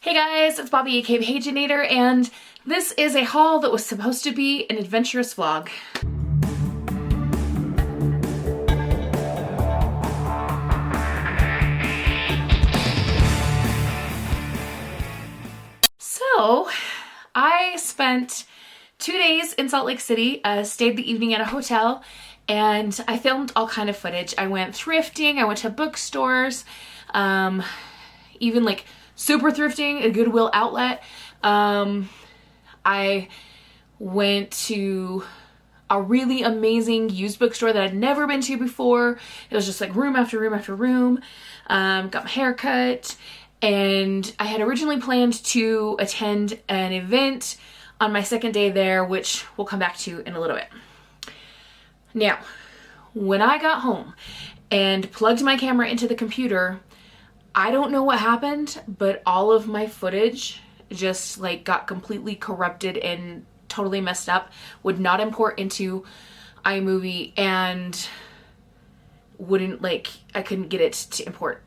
Hey guys, it's Bobi aka Paginator, and this is a haul that was supposed to be an adventurous vlog. So, I spent 2 days in Salt Lake City, stayed the evening at a hotel, and I filmed all kind of footage. I went thrifting, I went to bookstores, even like super thrifting, a Goodwill outlet. I went to a really amazing used bookstore that I'd never been to before. It was just like room after room after room. Got my hair cut, and I had originally planned to attend an event on my second day there, which we'll come back to in a little bit. Now, when I got home and plugged my camera into the computer, I don't know what happened, but all of my footage just like got completely corrupted and totally messed up, would not import into iMovie, and wouldn't, like, I couldn't get it to import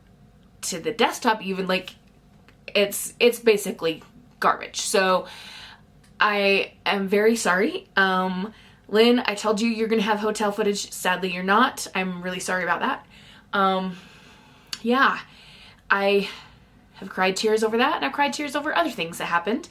to the desktop even. Like, it's basically garbage. So I am very sorry. Lynn, I told you you're gonna have hotel footage. Sadly, you're not. I'm really sorry about that. Yeah. I have cried tears over that, and I've cried tears over other things that happened.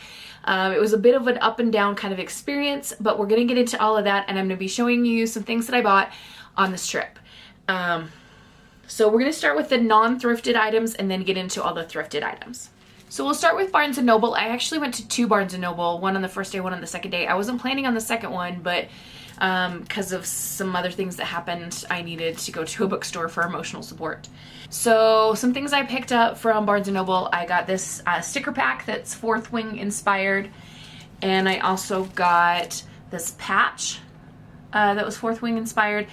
It was a bit of an up and down kind of experience, but we're going to get into all of that, and I'm going to be showing you some things that I bought on this trip. So we're going to start with the non-thrifted items and then get into all the thrifted items. So we'll start with Barnes & Noble. I actually went to 2 Barnes & Noble, one on the first day, one on the second day. I wasn't planning on the second one, but because of some other things that happened, I needed to go to a bookstore for emotional support. So some things I picked up from Barnes & Noble, I got this sticker pack that's Fourth Wing inspired, and I also got this patch that was Fourth Wing inspired,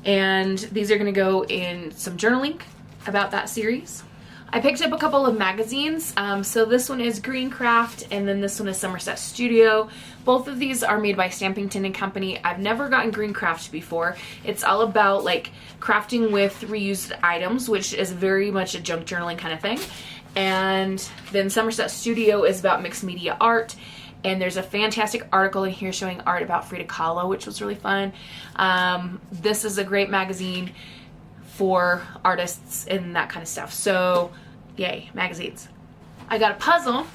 and these are going to go in some journaling about that series. I picked up a couple of magazines. So this one is Green Craft, and then this one is Somerset Studio. Both of these are made by Stampington & Company. I've never gotten Green Craft before. It's all about like crafting with reused items, which is very much a junk journaling kind of thing. And then Somerset Studio is about mixed media art. And there's a fantastic article in here showing art about Frida Kahlo, which was really fun. This is a great magazine for artists and that kind of stuff. So, yay, magazines. I got a puzzle.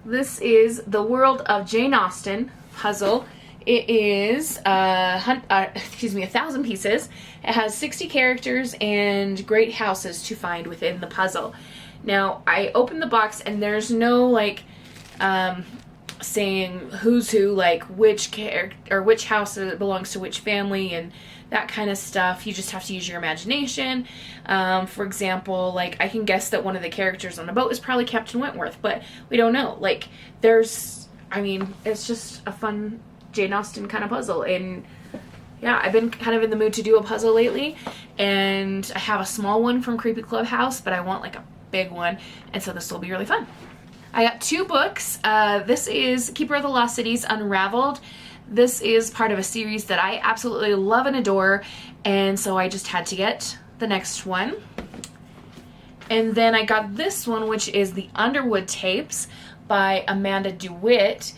This is the World of Jane Austen puzzle. It is 1,000 pieces. It has 60 characters and great houses to find within the puzzle. Now, I opened the box and there's no like saying who's who, like which character or which house belongs to which family and that kind of stuff. You just have to use your imagination. For example, like I can guess that one of the characters on the boat is probably Captain Wentworth, but we don't know. Like it's just a fun Jane Austen kind of puzzle. And yeah, I've been kind of in the mood to do a puzzle lately, and I have a small one from Creepy Clubhouse, but I want like a big one, and so this will be really fun. I got 2 books. This is Keeper of the Lost Cities Unraveled. This is part of a series that I absolutely love and adore, and so I just had to get the next one. And then I got this one, which is the Underwood Tapes by Amanda DeWitt,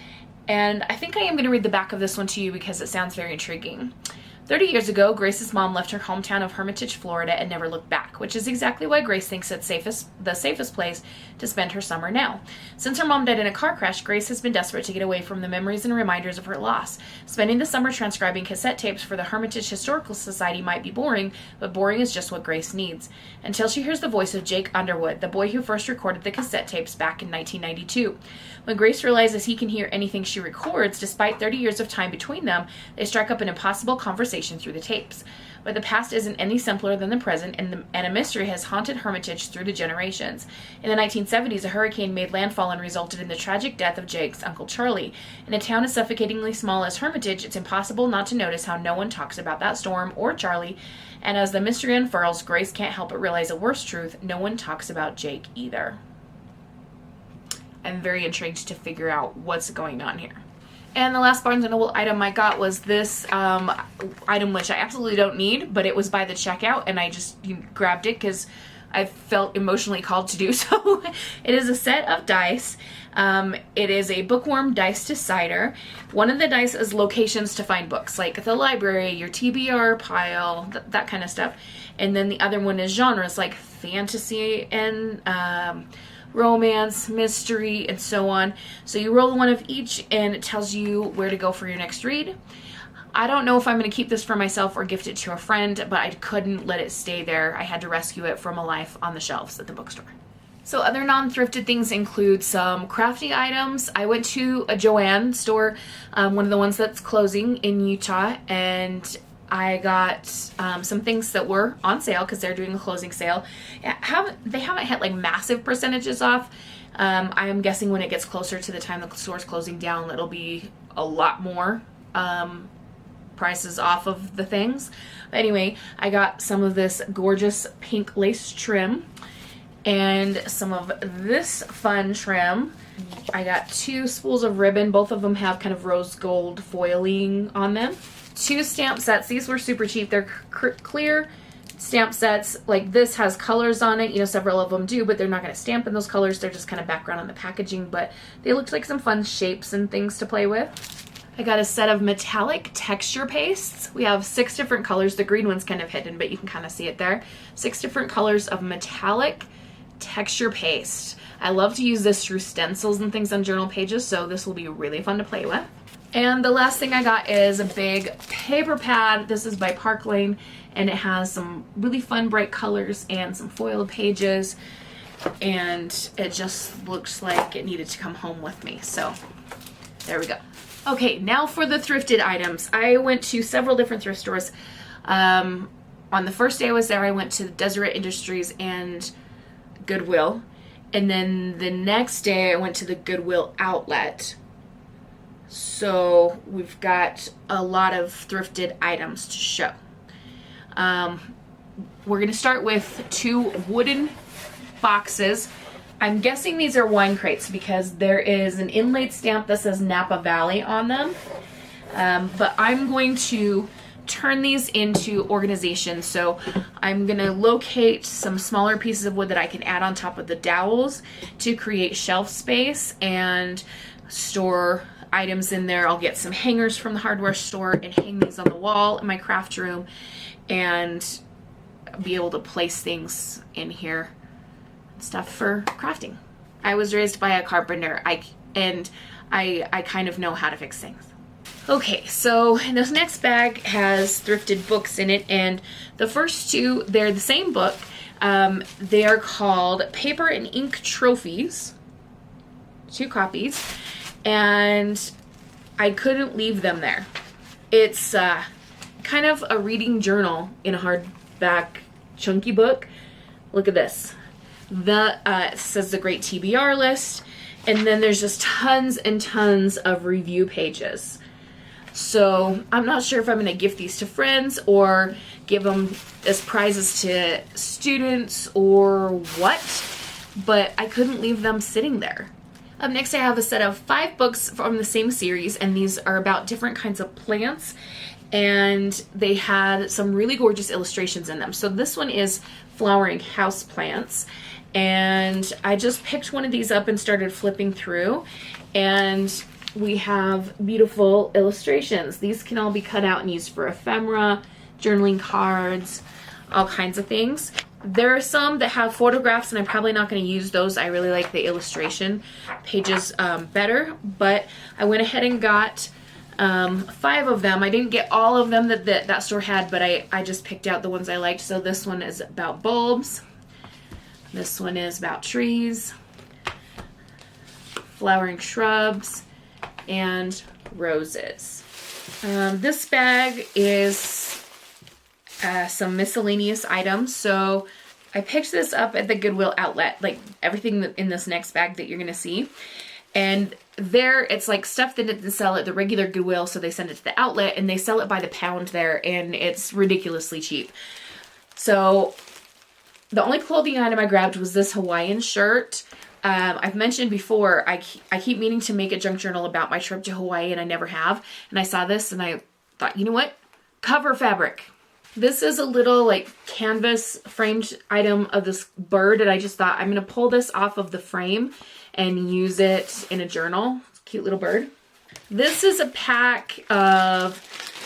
and I think I am going to read the back of this one to you because it sounds very intriguing. 30 years ago, Grace's mom left her hometown of Hermitage, Florida, and never looked back, which is exactly why Grace thinks it's the safest place to spend her summer now. Since her mom died in a car crash, Grace has been desperate to get away from the memories and reminders of her loss. Spending the summer transcribing cassette tapes for the Hermitage Historical Society might be boring, but boring is just what Grace needs. Until she hears the voice of Jake Underwood, the boy who first recorded the cassette tapes back in 1992. When Grace realizes he can hear anything she records, despite 30 years of time between them, they strike up an impossible conversation through the tapes. But the past isn't any simpler than the present, and a mystery has haunted Hermitage through the generations. In the 1970s, a hurricane made landfall and resulted in the tragic death of Jake's Uncle Charlie. In a town as suffocatingly small as Hermitage, it's impossible not to notice how no one talks about that storm or Charlie, and as the mystery unfurls, Grace can't help but realize a worse truth: no one talks about Jake either. I'm very intrigued to figure out what's going on here. And the last Barnes & Noble item I got was this item, which I absolutely don't need, but it was by the checkout, and I just grabbed it because I felt emotionally called to do so. It is a set of dice. It is a bookworm dice decider. One of the dice is locations to find books, like the library, your TBR pile, that kind of stuff. And then the other one is genres, like fantasy and romance, mystery, and so on. So you roll one of each and it tells you where to go for your next read. I don't know if I'm going to keep this for myself or gift it to a friend, but I couldn't let it stay there. I had to rescue it from a life on the shelves at the bookstore. So other non-thrifted things include some crafting items. I went to a Joann store, one of the ones that's closing in Utah, and I got some things that were on sale because they're doing a closing sale. They haven't had like massive percentages off. I am guessing when it gets closer to the time the store's closing down, it'll be a lot more prices off of the things. But anyway, I got some of this gorgeous pink lace trim and some of this fun trim. I got 2 spools of ribbon. Both of them have kind of rose gold foiling on them. 2 stamp sets. These were super cheap. They're clear stamp sets. Like this has colors on it. You know, several of them do, but they're not going to stamp in those colors. They're just kind of background on the packaging, but they looked like some fun shapes and things to play with. I got a set of metallic texture pastes. We have 6 different colors. The green one's kind of hidden, but you can kind of see it there. 6 different colors of metallic texture paste. I love to use this through stencils and things on journal pages, so this will be really fun to play with. And the last thing I got is a big paper pad. This is by Park Lane, and it has some really fun bright colors and some foiled pages, and it just looks like it needed to come home with me. So there we go. Okay, now for the thrifted items. I went to several different thrift stores. On the first day I was there, I went to Deseret Industries and Goodwill. And then the next day I went to the Goodwill outlet. So we've got a lot of thrifted items to show. We're going to start with 2 wooden boxes. I'm guessing these are wine crates because there is an inlaid stamp that says Napa Valley on them. But I'm going to turn these into organizations. So I'm going to locate some smaller pieces of wood that I can add on top of the dowels to create shelf space and store items in there. I'll get some hangers from the hardware store and hang these on the wall in my craft room and be able to place things in here. Stuff for crafting. I was raised by a carpenter. I kind of know how to fix things. Okay, so this next bag has thrifted books in it, and the first 2, they're the same book. They are called Paper and Ink Trophies. 2 copies, and I couldn't leave them there. It's kind of a reading journal in a hardback chunky book. Look at this. It says the great TBR list, and then there's just tons and tons of review pages. So I'm not sure if I'm going to gift these to friends or give them as prizes to students or what, but I couldn't leave them sitting there. Up next I have a set of 5 books from the same series, and these are about different kinds of plants, and they had some really gorgeous illustrations in them. So this one is Flowering House Plants. And I just picked one of these up and started flipping through, and we have beautiful illustrations. These can all be cut out and used for ephemera, journaling cards, all kinds of things. There are some that have photographs, and I'm probably not going to use those. I really like the illustration pages better, but I went ahead and got 5 of them. I didn't get all of them that store had, but I just picked out the ones I liked. So this one is about bulbs. This one is about trees, flowering shrubs, and roses. This bag is some miscellaneous items. So I picked this up at the Goodwill outlet, like everything in this next bag that you're going to see. And there, it's like stuff that didn't sell at the regular Goodwill, so they send it to the outlet, and they sell it by the pound there, and it's ridiculously cheap. So the only clothing item I grabbed was this Hawaiian shirt. I've mentioned before, I keep meaning to make a junk journal about my trip to Hawaii, and I never have. And I saw this, and I thought, you know what? Cover fabric. This is a little like canvas framed item of this bird, and I just thought I'm going to pull this off of the frame and use it in a journal. Cute little bird. This is a pack of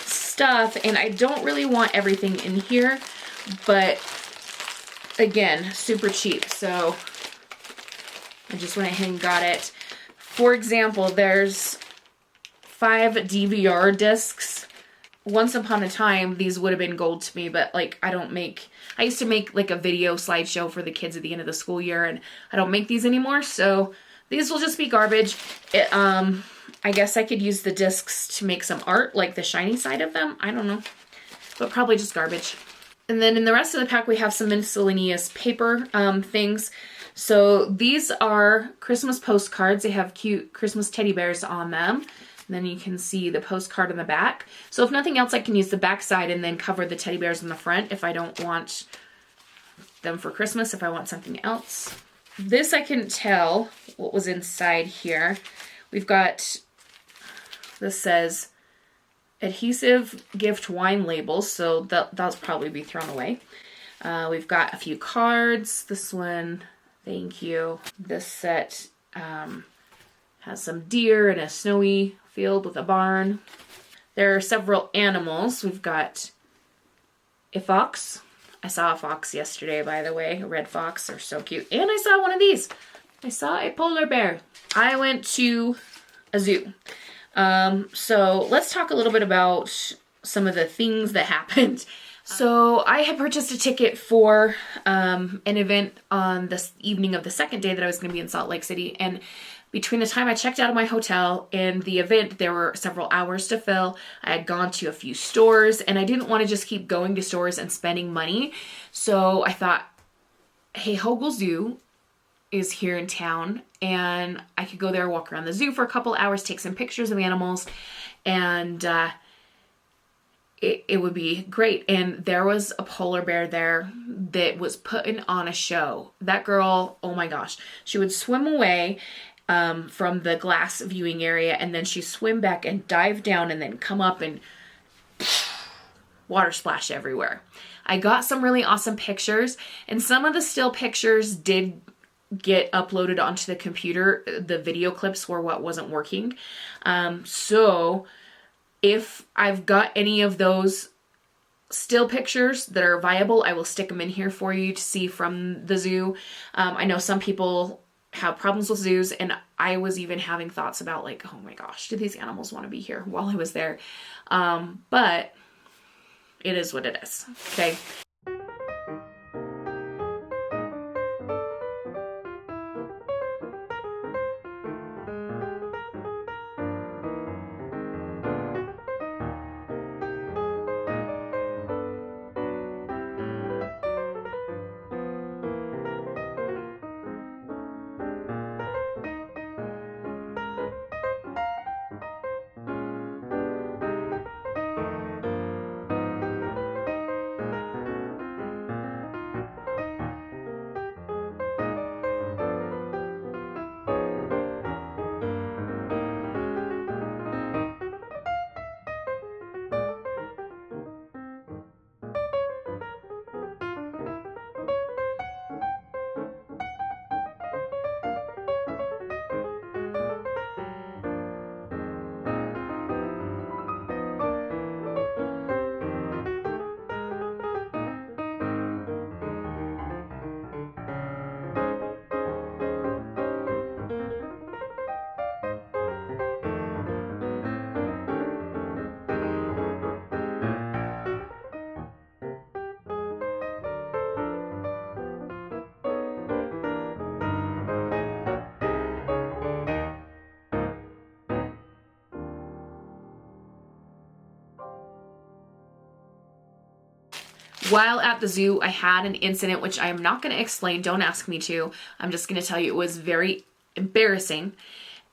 stuff, and I don't really want everything in here, but again, super cheap, so I just went ahead and got it. For example, there's 5 DVR discs. Once upon a time, these would have been gold to me, but like I used to make like a video slideshow for the kids at the end of the school year, and I don't make these anymore, so these will just be garbage. I guess I could use the discs to make some art, like the shiny side of them. I don't know, but probably just garbage. And then in the rest of the pack, we have some miscellaneous paper things. So these are Christmas postcards. They have cute Christmas teddy bears on them. And then you can see the postcard on the back. So if nothing else, I can use the back side and then cover the teddy bears in the front if I don't want them for Christmas, if I want something else. This I couldn't tell what was inside here. We've got, this says adhesive gift wine labels, so that'll probably be thrown away. We've got a few cards. This one, thank you. This set has some deer and a snowy field with a barn. There are several animals. We've got a fox. I saw a fox yesterday, by the way. A red fox. They're so cute. And I saw one of these. I saw a polar bear. I went to a zoo. So let's talk a little bit about some of the things that happened. So I had purchased a ticket for an event on the evening of the second day that I was going to be in Salt Lake City, and between the time I checked out of my hotel and the event, there were several hours to fill. I had gone to a few stores, and I didn't want to just keep going to stores and spending money. So I thought, hey, Hogle Zoo is here in town, and I could go there, walk around the zoo for a couple hours, take some pictures of animals, and it would be great. And there was a polar bear there that was putting on a show. That girl, oh my gosh, she would swim away from the glass viewing area, and then she'd swim back and dive down and then come up and water splash everywhere. I got some really awesome pictures, and some of the still pictures did get uploaded onto the computer. The video clips were what wasn't working. So if I've got any of those still pictures that are viable, I will stick them in here for you to see from the zoo. I know some people have problems with zoos, and I was even having thoughts about like, oh my gosh, do these animals want to be here while I was there? But it is what it is. Okay. While at the zoo, I had an incident which I am not going to explain. Don't ask me to. I'm just going to tell you it was very embarrassing,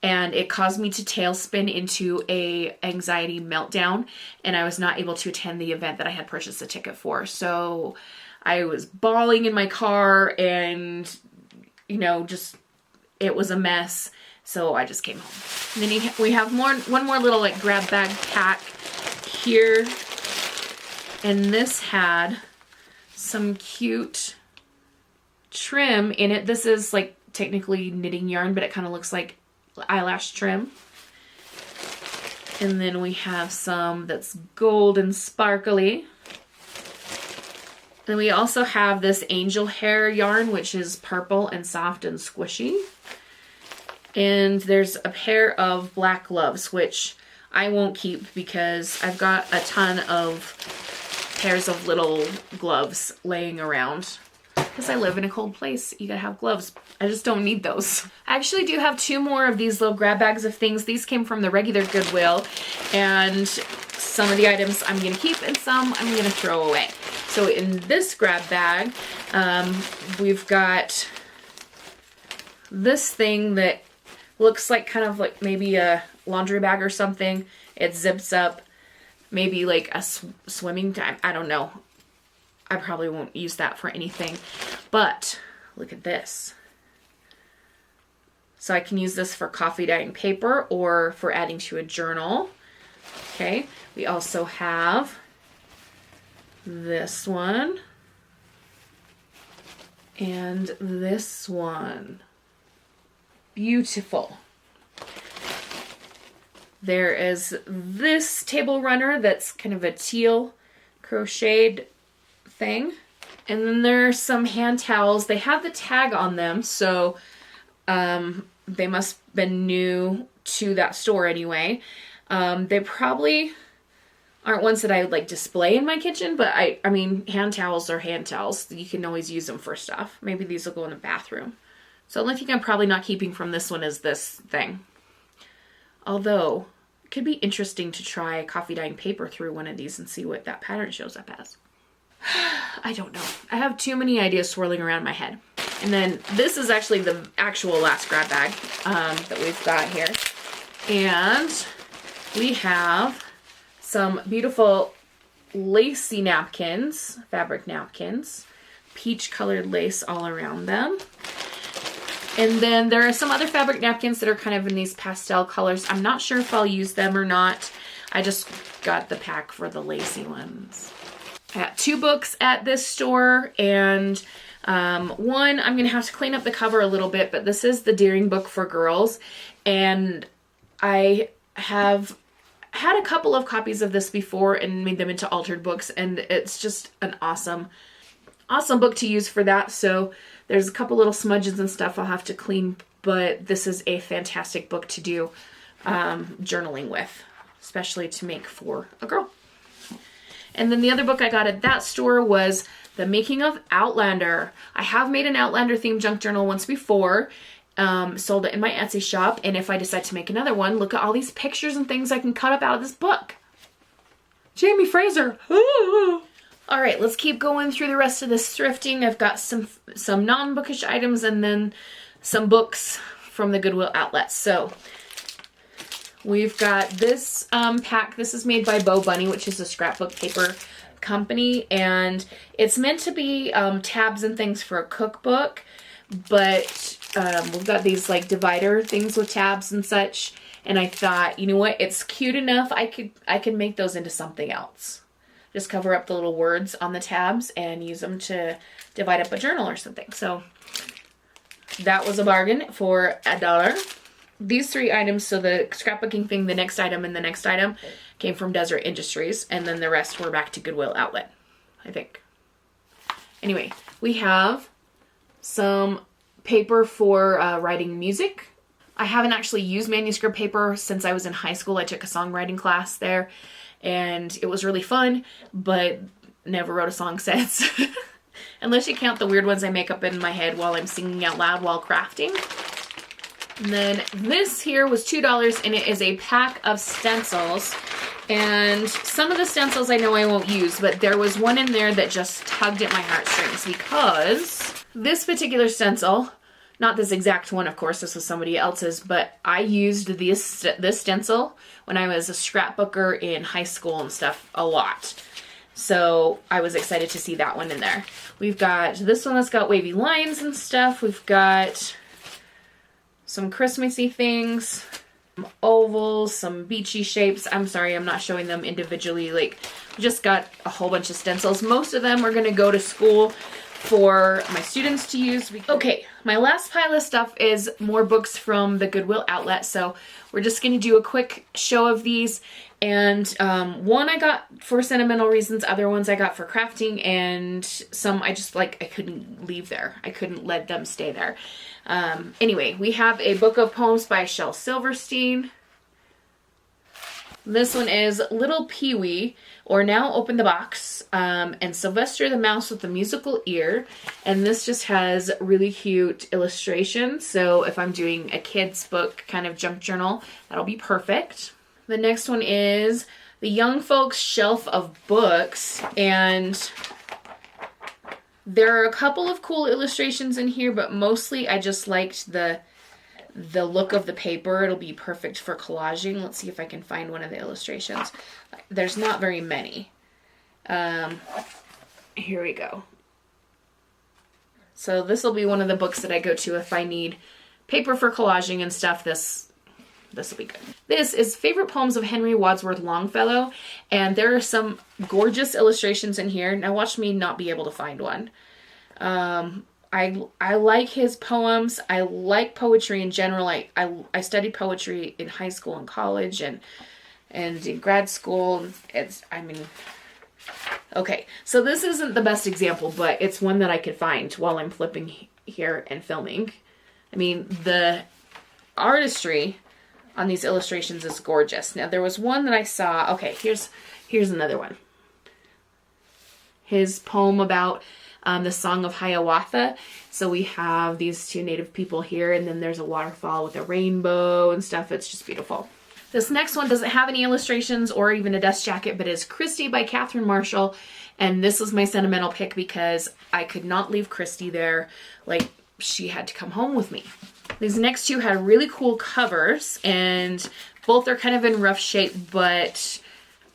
and it caused me to tailspin into a anxiety meltdown, and I was not able to attend the event that I had purchased a ticket for. So I was bawling in my car, and just it was a mess. So I just came home. And then we have one more little like grab bag pack here. And this had some cute trim in it. This is like technically knitting yarn, but it kind of looks like eyelash trim. And then we have some that's gold and sparkly. Then we also have this angel hair yarn, which is purple and soft and squishy. And there's a pair of black gloves, which I won't keep because I've got a ton of pairs of little gloves laying around. Because I live in a cold place, you gotta have gloves. I just don't need those. I actually do have 2 more of these little grab bags of things. These came from the regular Goodwill, and some of the items I'm gonna keep and some I'm gonna throw away. So in this grab bag, we've got this thing that looks like kind of like maybe a laundry bag or something. It zips up, maybe like a swimming time. I don't know. I probably won't use that for anything, but look at this. So I can use this for coffee dyeing paper or for adding to a journal. Okay, we also have this one and this one. Beautiful. There is this table runner that's kind of a teal crocheted thing. And then there's some hand towels. They have the tag on them, so they must have been new to that store anyway. They probably aren't ones that I would like display in my kitchen, but I mean, hand towels are hand towels. You can always use them for stuff. Maybe these will go in the bathroom. So the only thing I'm probably not keeping from this one is this thing. Although, it could be interesting to try coffee dyeing paper through one of these and see what that pattern shows up as. I don't know. I have too many ideas swirling around in my head. And then this is actually the actual last grab bag that we've got here. And we have some beautiful lacy napkins, fabric napkins, peach colored lace all around them. And then there are some other fabric napkins that are kind of in these pastel colors. I'm not sure if I'll use them or not. I just got the pack for the lacy ones. I got 2 books at this store, and one I'm going to have to clean up the cover a little bit, but this is the Deering book for girls, and I have had a couple of copies of this before and made them into altered books, and it's just an awesome book to use for that. So there's a couple little smudges and stuff I'll have to clean, but this is a fantastic book to do journaling with, especially to make for a girl. And then the other book I got at that store was The Making of Outlander. I have made an Outlander themed junk journal once before, sold it in my Etsy shop, and if I decide to make another one, look at all these pictures and things I can cut up out of this book. Jamie Fraser. All right, let's keep going through the rest of this thrifting. I've got some non-bookish items and then some books from the Goodwill outlet. So we've got this pack. This is made by Bo Bunny, which is a scrapbook paper company, and it's meant to be tabs and things for a cookbook, but we've got these like divider things with tabs and such, and I thought, you know what, it's cute enough, I could make those into something else. Just cover up the little words on the tabs and use them to divide up a journal or something. So that was a bargain for $1. These 3 items, so the scrapbooking thing, the next item, and the next item came from Desert Industries, and then the rest were back to Goodwill outlet, I think. Anyway, we have some paper for writing music. I haven't actually used manuscript paper since I was in high school. I took a songwriting class there, and it was really fun, but never wrote a song since. Unless you count the weird ones I make up in my head while I'm singing out loud while crafting. And then this here was $2, and it is a pack of stencils. And some of the stencils I know I won't use, but there was one in there that just tugged at my heartstrings, because this particular stencil, not this exact one, of course, this was somebody else's, but I used this stencil when I was a scrapbooker in high school and stuff a lot. So I was excited to see that one in there. We've got this one that's got wavy lines and stuff. We've got some Christmassy things, some ovals, some beachy shapes. I'm sorry, I'm not showing them individually like Just got a whole bunch of stencils. Most of them are going to go to school for my students to use. Okay, my last pile of stuff is more books from the Goodwill outlet, so we're just going to do a quick show of these. And one I got for sentimental reasons, other ones I got for crafting, and some I just I couldn't leave there. I couldn't let them stay there. Anyway, we have a book of poems by Shel Silverstein. This one is Little Pee-wee, or Now Open the Box, and Sylvester the Mouse with the Musical Ear. And this just has really cute illustrations. So if I'm doing a kid's book kind of junk journal, that'll be perfect. The next one is The Young Folks Shelf of Books. And there are a couple of cool illustrations in here, but mostly I just liked the look of the paper. It'll be perfect for collaging. Let's see if I can find one of the illustrations. There's not very many. Here we go. So this will be one of the books that I go to if I need paper for collaging and stuff. This will be good. This is Favorite Poems of Henry Wadsworth Longfellow, and there are some gorgeous illustrations in here. Now watch me not be able to find one. I like his poems. I like poetry in general. I studied poetry in high school and college and in grad school. Okay, so this isn't the best example, but it's one that I could find while I'm flipping here and filming. I mean, the artistry on these illustrations is gorgeous. Now, there was one that I saw. Okay, here's another one. His poem about the Song of Hiawatha. So we have these two native people here, and then there's a waterfall with a rainbow and stuff. It's just beautiful. This next one doesn't have any illustrations or even a dust jacket, but is Christy by Catherine Marshall. And this was my sentimental pick because I could not leave Christy there. She had to come home with me. These next two had really cool covers, and both are kind of in rough shape, but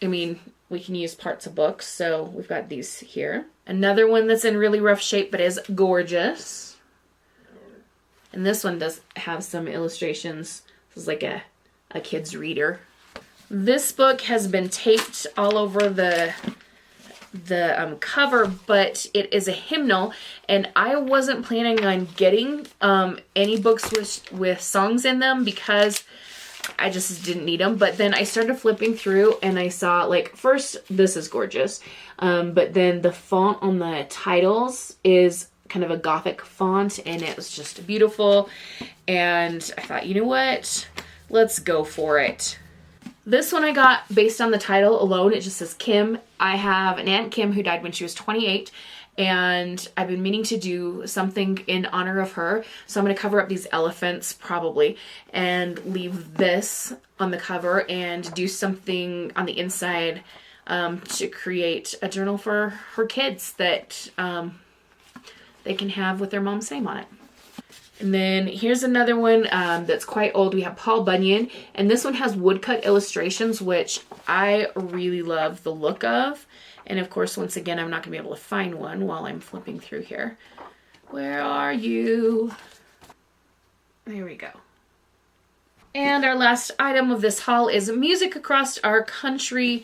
I mean, we can use parts of books. So we've got these here. Another one that's in really rough shape, but is gorgeous. And this one does have some illustrations. This is like a kid's reader. This book has been taped all over the cover, but it is a hymnal, and I wasn't planning on getting any books with songs in them because I just didn't need them. But then I started flipping through and I saw, first, this is gorgeous, but then the font on the titles is kind of a gothic font, and it was just beautiful. And I thought, you know what? Let's go for it. This one I got based on the title alone. It just says Kim. I have an Aunt Kim who died when she was 28, and I've been meaning to do something in honor of her. So I'm going to cover up these elephants probably and leave this on the cover and do something on the inside to create a journal for her kids that they can have with their mom's name on it. And then here's another one that's quite old. We have Paul Bunyan, and this one has woodcut illustrations, which I really love the look of. And of course, once again, I'm not going to be able to find one while I'm flipping through here. Where are you? There we go. And our last item of this haul is Music Across Our Country.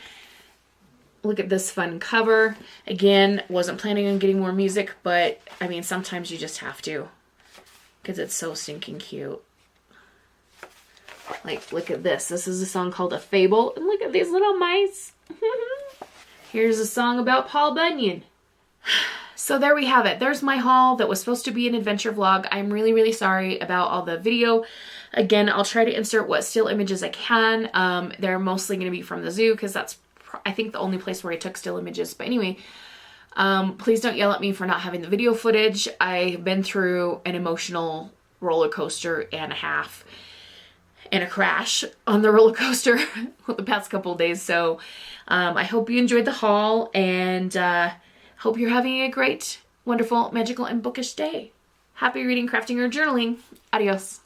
Look at this fun cover. Again, wasn't planning on getting more music, but I mean, sometimes you just have to, because it's so stinking cute. Look at this. This is a song called A Fable. And look at these little mice. Here's a song about Paul Bunyan. So there we have it. There's my haul that was supposed to be an adventure vlog. I'm really, really sorry about all the video. Again, I'll try to insert what still images I can. They're mostly going to be from the zoo because that's, I think, the only place where I took still images. But anyway, please don't yell at me for not having the video footage. I've been through an emotional roller coaster and a half and a crash on the roller coaster the past couple of days. So I hope you enjoyed the haul, and hope you're having a great, wonderful, magical, and bookish day. Happy reading, crafting, or journaling. Adios.